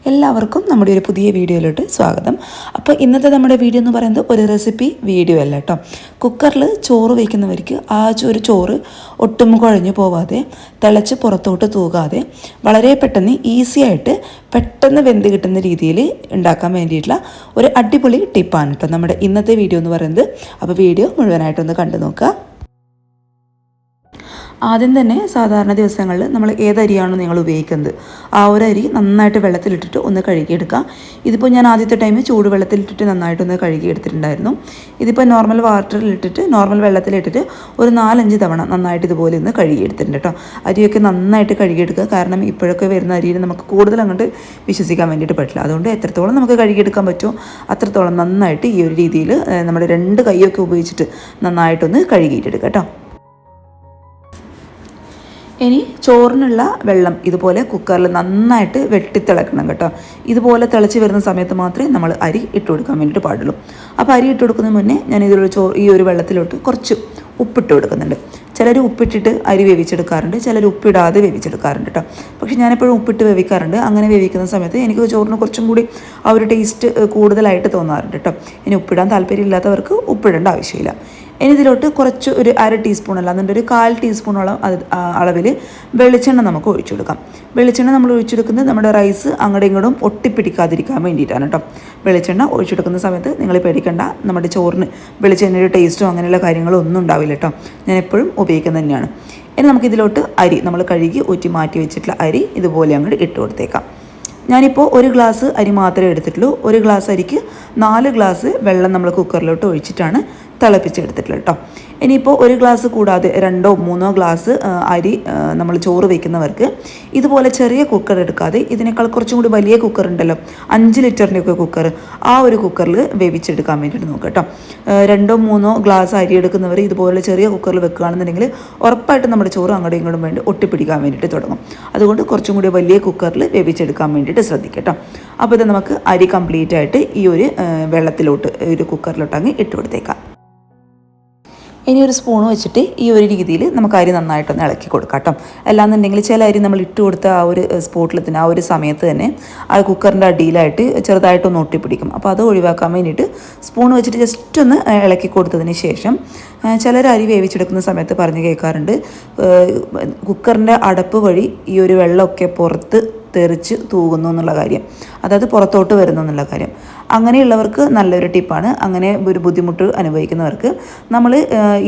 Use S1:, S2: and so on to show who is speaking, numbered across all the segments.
S1: എല്ലാവർക്കും നമ്മുടെ ഒരു പുതിയ വീഡിയോയിലോട്ട് സ്വാഗതം. അപ്പോൾ ഇന്നത്തെ നമ്മുടെ വീഡിയോ എന്ന് പറയുന്നത് ഒരു റെസിപ്പി വീഡിയോ അല്ല കേട്ടോ. കുക്കറിൽ ചോറ് വയ്ക്കുന്നവർക്ക് ആ ഒരു ചോറ് ഒട്ടും കുഴഞ്ഞു പോവാതെ തിളച്ച് പുറത്തോട്ട് തൂകാതെ വളരെ പെട്ടെന്ന് ഈസി ആയിട്ട് പെട്ടെന്ന് വെന്ത് കിട്ടുന്ന രീതിയിൽ ഉണ്ടാക്കാൻ വേണ്ടിയിട്ടുള്ള ഒരു അടിപൊളി ടിപ്പാണ് കേട്ടോ നമ്മുടെ ഇന്നത്തെ വീഡിയോ എന്ന് പറയുന്നത്. അപ്പോൾ വീഡിയോ മുഴുവനായിട്ടൊന്ന് കണ്ടു നോക്കുക. ആദ്യം തന്നെ സാധാരണ ദിവസങ്ങളിൽ നമ്മൾ ഏതരിയാണോ നിങ്ങൾ ഉപയോഗിക്കുന്നത് ആ ഒരു അരി നന്നായിട്ട് വെള്ളത്തിലിട്ടിട്ട് ഒന്ന് കഴുകിയെടുക്കുക. ഇതിപ്പോൾ ഞാൻ ആദ്യത്തെ ടൈം ചൂട് വെള്ളത്തിലിട്ടിട്ട് നന്നായിട്ടൊന്ന് കഴുകിയെടുത്തിട്ടുണ്ടായിരുന്നു. ഇതിപ്പോൾ നോർമൽ വാട്ടറിലിട്ടിട്ട് നോർമൽ വെള്ളത്തിലിട്ടിട്ട് ഒരു 4-5 തവണ നന്നായിട്ട് ഇതുപോലെ ഒന്ന് കഴുകിയെടുത്തിട്ടുണ്ട് കേട്ടോ. അരിയൊക്കെ നന്നായിട്ട് കഴുകിയെടുക്കുക. കാരണം ഇപ്പോഴൊക്കെ വരുന്ന അരിയിൽ നമുക്ക് കൂടുതൽ അങ്ങോട്ട് വിശ്വസിക്കാൻ വേണ്ടിയിട്ട് പറ്റില്ല. അതുകൊണ്ട് എത്രത്തോളം നമുക്ക് കഴുകിയെടുക്കാൻ പറ്റുമോ അത്രത്തോളം നന്നായിട്ട് ഈ ഒരു രീതിയിൽ നമ്മുടെ 2 കൈയൊക്കെ ഉപയോഗിച്ചിട്ട് നന്നായിട്ടൊന്ന് കഴുകിയിട്ടെടുക്കുക കേട്ടോ. ഇനി ചോറിനുള്ള വെള്ളം ഇതുപോലെ കുക്കറിൽ നന്നായിട്ട് വെട്ടിത്തിളക്കണം കേട്ടോ. ഇതുപോലെ തിളച്ച് വരുന്ന സമയത്ത് മാത്രമേ നമ്മൾ അരി ഇട്ട് കൊടുക്കാൻ വേണ്ടിയിട്ട് പാടുള്ളൂ. അപ്പോൾ അരി ഇട്ട് കൊടുക്കുന്നതിന് മുന്നേ ഞാൻ ഈ ഒരു വെള്ളത്തിലോട്ട് കുറച്ച് ഉപ്പിട്ട് കൊടുക്കുന്നുണ്ട്. ചിലർ ഉപ്പിട്ടിട്ട് അരി വേവിച്ചെടുക്കാറുണ്ട്, ചിലർ ഉപ്പിടാതെ വേവിച്ചെടുക്കാറുണ്ട് കേട്ടോ. പക്ഷേ ഞാനെപ്പോഴും ഉപ്പിട്ട് വേവിക്കാറുണ്ട്. അങ്ങനെ വേവിക്കുന്ന സമയത്ത് എനിക്ക് ചോറിന് കുറച്ചും കൂടി ആ ഒരു ടേസ്റ്റ് കൂടുതലായിട്ട് തോന്നാറുണ്ട് കേട്ടോ. ഇനി ഉപ്പിടാൻ താല്പര്യമില്ലാത്തവർക്ക് ഉപ്പിടേണ്ട ആവശ്യമില്ല. ഇനി ഇതിലോട്ട് കുറച്ച് ഒരു 1/2 ടീസ്പൂൺ അല്ല എന്നുണ്ട് ഒരു 1/4 ടീസ്പൂണോളം അളവിൽ വെളിച്ചെണ്ണ നമുക്ക് ഒഴിച്ചു കൊടുക്കാം. വെളിച്ചെണ്ണ നമ്മൾ ഒഴിച്ചെടുക്കുന്നത് നമ്മുടെ റൈസ് അങ്ങോട്ടും ഇങ്ങോട്ടും ഒട്ടിപ്പിടിക്കാതിരിക്കാൻ വേണ്ടിയിട്ടാണ് കേട്ടോ. വെളിച്ചെണ്ണ ഒഴിച്ചെടുക്കുന്ന സമയത്ത് നിങ്ങൾ പേടിക്കേണ്ട, നമ്മുടെ ചോറിന് വെളിച്ചെണ്ണയുടെ ടേസ്റ്റോ അങ്ങനെയുള്ള കാര്യങ്ങളോ ഒന്നും ഉണ്ടാവില്ല കേട്ടോ. ഞാൻ എപ്പോഴും ഉപയോഗിക്കുന്നത് തന്നെയാണ്. ഇനി നമുക്കിതിലോട്ട് അരി നമ്മൾ കഴുകി ഊറ്റി മാറ്റി വെച്ചിട്ടുള്ള അരി ഇതുപോലെ അങ്ങോട്ട് ഇട്ട് കൊടുത്തേക്കാം. ഞാനിപ്പോൾ 1 ഗ്ലാസ് അരി മാത്രമേ എടുത്തിട്ടുള്ളൂ. 1 ഗ്ലാസ് അരിക്ക് 4 ഗ്ലാസ് വെള്ളം നമ്മൾ കുക്കറിലോട്ട് ഒഴിച്ചിട്ടാണ് തിളപ്പിച്ചെടുത്തിട്ടുള്ളത് കേട്ടോ. ഇനിയിപ്പോൾ 1 ഗ്ലാസ് കൂടാതെ 2-3 ഗ്ലാസ് അരി നമ്മൾ ചോറ് വയ്ക്കുന്നവർക്ക് ഇതുപോലെ ചെറിയ കുക്കർ എടുക്കാതെ ഇതിനേക്കാൾ കുറച്ചും കൂടി വലിയ കുക്കർ ഉണ്ടല്ലോ, 5 ലിറ്ററിൻ്റെയൊക്കെ കുക്കർ, ആ ഒരു കുക്കറിൽ വേവിച്ചെടുക്കാൻ വേണ്ടിയിട്ട് നോക്കുക കേട്ടോ. 2-3 ഗ്ലാസ് അരി എടുക്കുന്നവർ ഇതുപോലെ ചെറിയ കുക്കറിൽ വെക്കുകയാണെന്നുണ്ടെങ്കിൽ ഉറപ്പായിട്ടും നമ്മുടെ ചോറ് അങ്ങോട്ടും ഇങ്ങോട്ടും വേണ്ടി ഒട്ടിപ്പിടിക്കാൻ വേണ്ടിയിട്ട് തുടങ്ങും. അതുകൊണ്ട് കുറച്ചും കൂടി വലിയ കുക്കറിൽ വേവിച്ചെടുക്കാൻ വേണ്ടിയിട്ട് ശ്രദ്ധിക്കുക കേട്ടോ. അപ്പോൾ ഇത് നമുക്ക് അരി കംപ്ലീറ്റ് ആയിട്ട് ഈ ഒരു വെള്ളത്തിലോട്ട് ഒരു കുക്കറിലോട്ട് അങ്ങ് ഇട്ട് കൊടുത്തേക്കാം. ഇനി ഒരു സ്പൂൺ വെച്ചിട്ട് ഈ ഒരു രീതിയിൽ നമുക്ക് അരി നന്നായിട്ടൊന്ന് ഇളക്കി കൊടുക്കാം കേട്ടോ. അല്ലാന്നുണ്ടെങ്കിൽ ചില അരി നമ്മൾ ഇട്ട് കൊടുത്ത ആ ഒരു സ്പോട്ടിലത്തിന് ആ ഒരു സമയത്ത് തന്നെ ആ കുക്കറിൻ്റെ അടിയിലായിട്ട് ചെറുതായിട്ടൊന്ന് ഒട്ടിപ്പിടിക്കും. അപ്പോൾ അത് ഒഴിവാക്കാൻ വേണ്ടിയിട്ട് സ്പൂൺ വെച്ചിട്ട് ജസ്റ്റ് ഒന്ന് ഇളക്കി കൊടുത്തതിന് ശേഷം ചിലർ അരി വേവിച്ചെടുക്കുന്ന സമയത്ത് പറഞ്ഞു കേൾക്കാറുണ്ട്, കുക്കറിൻ്റെ അടപ്പ് വഴി ഈ ഒരു വെള്ളമൊക്കെ പുറത്ത് തെറിച്ച് തൂകുന്നു എന്നുള്ള കാര്യം, അതായത് പുറത്തോട്ട് വരുന്നു എന്നുള്ള കാര്യം. അങ്ങനെയുള്ളവർക്ക് നല്ലൊരു ടിപ്പാണ്. അങ്ങനെ ഒരു ബുദ്ധിമുട്ട് അനുഭവിക്കുന്നവർക്ക് നമ്മൾ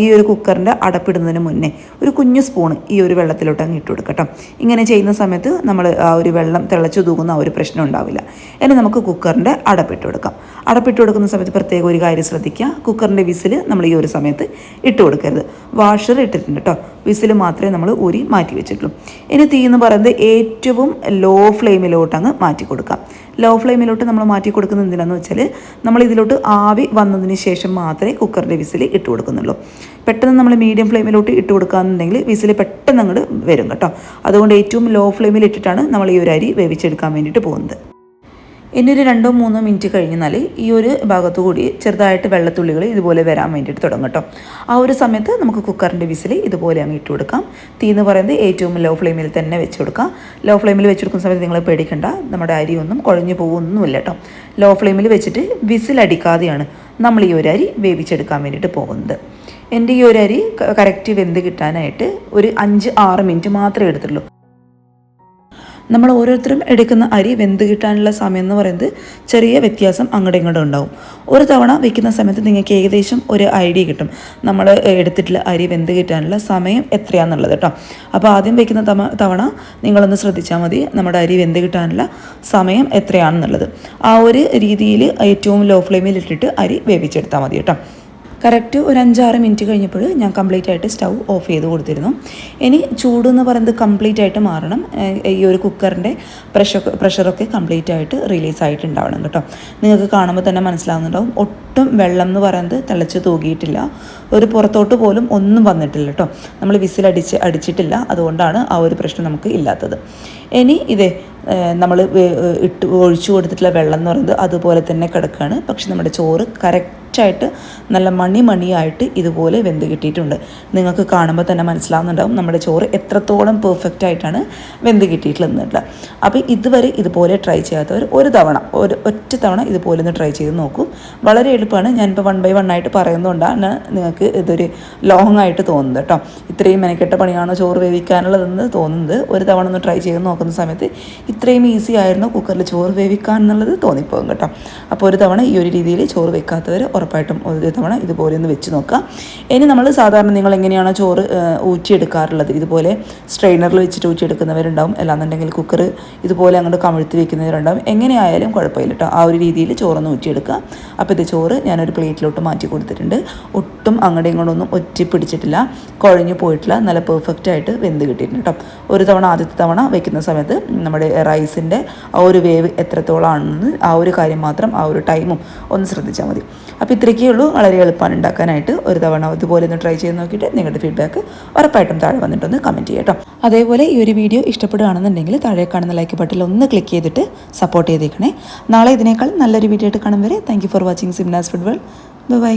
S1: ഈ ഒരു കുക്കറിൻ്റെ അടപ്പിടുന്നതിന് മുന്നേ ഒരു കുഞ്ഞു സ്പൂൺ ഈ ഒരു വെള്ളത്തിലോട്ട് അങ്ങ് ഇട്ട് കൊടുക്കട്ടോ. ഇങ്ങനെ ചെയ്യുന്ന സമയത്ത് നമ്മൾ ആ ഒരു വെള്ളം തിളച്ചു തൂകുന്ന ആ ഒരു പ്രശ്നം ഉണ്ടാവില്ല. ഇനി നമുക്ക് കുക്കറിൻ്റെ അടപ്പിട്ട് കൊടുക്കാം. അടപ്പിട്ട് കൊടുക്കുന്ന സമയത്ത് പ്രത്യേക ഒരു കാര്യം ശ്രദ്ധിക്കുക, കുക്കറിൻ്റെ വിസിൽ നമ്മൾ ഈ ഒരു സമയത്ത് ഇട്ട് കൊടുക്കരുത്. വാഷർ ഇട്ടിട്ടുണ്ട് കേട്ടോ, വിസിൽ മാത്രമേ നമ്മൾ ഊരി മാറ്റി വെച്ചിട്ടുള്ളൂ. ഇനി തീ എന്ന് പറയുന്നത് ഏറ്റവും ലോ ഫ്ലെയിമിലോട്ട് അങ്ങ് മാറ്റി കൊടുക്കാം. ലോ ഫ്ലെയിമിലോട്ട് നമ്മൾ മാറ്റി കൊടുക്കുന്നത് എന്തിനാന്ന് വെച്ചാൽ നമ്മൾ ഇതിലോട്ട് ആവി വന്നതിന് ശേഷം മാത്രമേ കുക്കറിൻ്റെ വിസിൽ ഇട്ട് കൊടുക്കുന്നുള്ളൂ. പെട്ടെന്ന് നമ്മൾ മീഡിയം ഫ്ലെയിമിലോട്ട് ഇട്ട് കൊടുക്കുകയാണെന്നുണ്ടെങ്കിൽ വിസിൽ പെട്ടെന്ന് അങ്ങോട്ട് വരും കേട്ടോ. അതുകൊണ്ട് ഏറ്റവും ലോ ഫ്ലെയിമിൽ ഇട്ടിട്ടാണ് നമ്മൾ ഈ ഒരു അരി വേവിച്ചെടുക്കാൻ വേണ്ടിയിട്ട് പോകുന്നത്. ഇനി ഒരു 2-3 മിനിറ്റ് കഴിഞ്ഞാൽ ഈ ഒരു ഭാഗത്തു കൂടി ചെറുതായിട്ട് വെള്ളത്തുള്ളികൾ ഇതുപോലെ വരാൻ വേണ്ടിയിട്ട് തുടങ്ങും കേട്ടോ. ആ ഒരു സമയത്ത് നമുക്ക് കുക്കറിൻ്റെ വിസിൽ ഇതുപോലെ അങ്ങ് ഇട്ട് കൊടുക്കാം. തീ എന്ന് പറയുന്നത് ഏറ്റവും ലോ ഫ്ലെയിമിൽ തന്നെ വെച്ച് കൊടുക്കാം. ലോ ഫ്ലെയിമിൽ വെച്ച് കൊടുക്കുന്ന സമയത്ത് നിങ്ങൾ പേടിക്കണ്ട, നമ്മുടെ അരിയൊന്നും കുഴഞ്ഞു പോകുന്നൊന്നുമില്ല കേട്ടോ. ലോ ഫ്ലെയിമിൽ വെച്ചിട്ട് വിസിലടിക്കാതെയാണ് നമ്മൾ ഈ ഒരു അരി വേവിച്ചെടുക്കാൻ വേണ്ടിയിട്ട് പോകുന്നത്. എൻ്റെ ഈ ഒരു അരി കറക്റ്റ് വെന്ത് കിട്ടാനായിട്ട് ഒരു 5-6 മിനിറ്റ് മാത്രമേ എടുത്തുള്ളൂ. നമ്മൾ ഓരോരുത്തരും എടുക്കുന്ന അരി വെന്ത് കിട്ടാനുള്ള സമയം എന്ന് പറയുന്നത് ചെറിയ വ്യത്യാസം അങ്ങോട്ടും ഇങ്ങോട്ടും ഉണ്ടാവും. ഒരു തവണ വെക്കുന്ന സമയത്ത് നിങ്ങൾക്ക് ഏകദേശം ഒരു ഐഡിയ കിട്ടും നമ്മൾ എടുത്തിട്ടുള്ള അരി വെന്ത് കിട്ടാനുള്ള സമയം എത്രയാണെന്നുള്ളത് കേട്ടോ. അപ്പോൾ ആദ്യം വെക്കുന്ന തവണ നിങ്ങളൊന്ന് ശ്രദ്ധിച്ചാൽ മതി നമ്മുടെ അരി വെന്ത് കിട്ടാനുള്ള സമയം എത്രയാണെന്നുള്ളത്. ആ ഒരു രീതിയിൽ ഏറ്റവും ലോ ഫ്ലെയിമിൽ ഇട്ടിട്ട് അരി വേവിച്ചെടുത്താൽ മതി കേട്ടോ. കറക്റ്റ് ഒരു 5-6 മിനിറ്റ് കഴിഞ്ഞപ്പോൾ ഞാൻ കംപ്ലീറ്റ് ആയിട്ട് സ്റ്റൗ ഓഫ് ചെയ്ത് കൊടുത്തിരുന്നു. ഇനി ചൂടെന്ന് പറയുന്നത് കംപ്ലീറ്റ് ആയിട്ട് മാറണം. ഈ ഒരു കുക്കറിൻ്റെ പ്രഷറൊക്കെ കംപ്ലീറ്റ് ആയിട്ട് റിലീസ് ആയിട്ടുണ്ടാവണം കേട്ടോ. നിങ്ങൾക്ക് കാണുമ്പോൾ തന്നെ മനസ്സിലാവുന്നുണ്ടാവും, ഒട്ടും വെള്ളം എന്ന് പറയുന്നത് തിളച്ച് തൂകിയിട്ടില്ല, ഒരു പുറത്തോട്ട് പോലും ഒന്നും വന്നിട്ടില്ല കേട്ടോ. നമ്മൾ അടിച്ചിട്ടില്ല, അതുകൊണ്ടാണ് ആ ഒരു പ്രശ്നം നമുക്ക് ഇല്ലാത്തത്. ഇനി ഇതേ നമ്മൾ ഒഴിച്ചു കൊടുത്തിട്ടുള്ള വെള്ളം എന്ന് പറയുന്നത് അതുപോലെ തന്നെ കിടക്കുകയാണ്. പക്ഷെ നമ്മുടെ ചോറ് കറക്റ്റ് കറക്റ്റായിട്ട് നല്ല മണിയായിട്ട് ഇതുപോലെ വെന്ത് കിട്ടിയിട്ടുണ്ട്. നിങ്ങൾക്ക് കാണുമ്പോൾ തന്നെ മനസ്സിലാവുന്നുണ്ടാവും നമ്മുടെ ചോറ് എത്രത്തോളം പെർഫെക്റ്റ് ആയിട്ടാണ് വെന്ത് കിട്ടിയിട്ടുള്ളത്. അപ്പോൾ ഇതുവരെ ഇതുപോലെ ട്രൈ ചെയ്യാത്തവർ ഒറ്റ തവണ ഇതുപോലെ ഒന്ന് ട്രൈ ചെയ്ത് നോക്കൂ. വളരെ എളുപ്പമാണ്. ഞാനിപ്പോൾ 1 by 1 ആയിട്ട് പറയുന്നതുകൊണ്ടാണ് നിങ്ങൾക്ക് ഇതൊരു ലോങ് ആയിട്ട് തോന്നുന്നത് കേട്ടോ. ഇത്രയും മെനക്കെട്ട പണിയാണോ ചോറ് വേവിക്കാനുള്ളതെന്ന് തോന്നുന്നത്. ഒരു തവണ ഒന്ന് ട്രൈ ചെയ്ത് നോക്കുന്ന സമയത്ത് ഇത്രയും ഈസി ആയിരുന്നു കുക്കറിൽ ചോറ് വേവിക്കാൻ എന്നുള്ളത് തോന്നിപ്പോകും കേട്ടോ. അപ്പോൾ ഒരു തവണ ഈ ഒരു രീതിയിൽ ചോറ് വെക്കാത്തവർ ഉറപ്പായിട്ടും ഒരു തവണ ഇതുപോലെ ഒന്ന് വെച്ച് നോക്കാം. ഇനി നമ്മൾ സാധാരണ നിങ്ങൾ എങ്ങനെയാണോ ചോറ് ഊറ്റിയെടുക്കാറുള്ളത്, ഇതുപോലെ സ്ട്രെയിനറിൽ വെച്ചിട്ട് ഊറ്റിയെടുക്കുന്നവരുണ്ടാവും, അല്ലാന്നുണ്ടെങ്കിൽ കുക്കർ ഇതുപോലെ അങ്ങോട്ട് കമിഴ്ത്തി വെക്കുന്നവരുണ്ടാവും. എങ്ങനെയായാലും കുഴപ്പമില്ല കേട്ടോ. ആ ഒരു രീതിയിൽ ചോറൊന്ന് ഊറ്റിയെടുക്കുക. അപ്പോൾ ഇത് ചോറ് ഞാനൊരു പ്ലേറ്റിലോട്ട് മാറ്റി കൊടുത്തിട്ടുണ്ട്. ഒട്ടും അങ്ങോട്ടും ഇങ്ങോട്ടൊന്നും ഒറ്റിപ്പിടിച്ചിട്ടില്ല, കുഴഞ്ഞു പോയിട്ടില്ല, നല്ല പെർഫെക്റ്റ് ആയിട്ട് വെന്ത് കിട്ടിയിട്ടുണ്ട് കേട്ടോ. ഒരു തവണ ആദ്യത്തെ തവണ വെക്കുന്ന സമയത്ത് നമ്മുടെ റൈസിൻ്റെ ആ ഒരു വേവ് എത്രത്തോളമാണെന്ന് ആ ഒരു കാര്യം മാത്രം, ആ ഒരു ടൈമും ഒന്ന് ശ്രദ്ധിച്ചാൽ മതി. അപ്പോൾ ഇത്രയൊക്കെ ഉള്ളൂ. വളരെ എളുപ്പമാണ് ഉണ്ടാക്കാനായിട്ട്. ഒരു തവണ ഇതുപോലെ ഒന്ന് ട്രൈ ചെയ്ത് നോക്കിയിട്ട് നിങ്ങളുടെ ഫീഡ്ബാക്ക് ഉറപ്പായിട്ടും താഴെ വന്നിട്ടൊന്ന് കമൻറ്റ് ചെയ്യാം കേട്ടോ. അതേപോലെ ഈ ഒരു വീഡിയോ ഇഷ്ടപ്പെടുകയാണെന്നുണ്ടെങ്കിൽ താഴെ കാണുന്ന ലൈക്ക് ബട്ടണിൽ ഒന്ന് ക്ലിക്ക് ചെയ്തിട്ട് സപ്പോർട്ട് ചെയ്തേക്കണേ. നാളെ ഇതിനേക്കാൾ നല്ലൊരു വീഡിയോ ആയിട്ട് കാണും വരെ thank you for watching Simna's food world. By.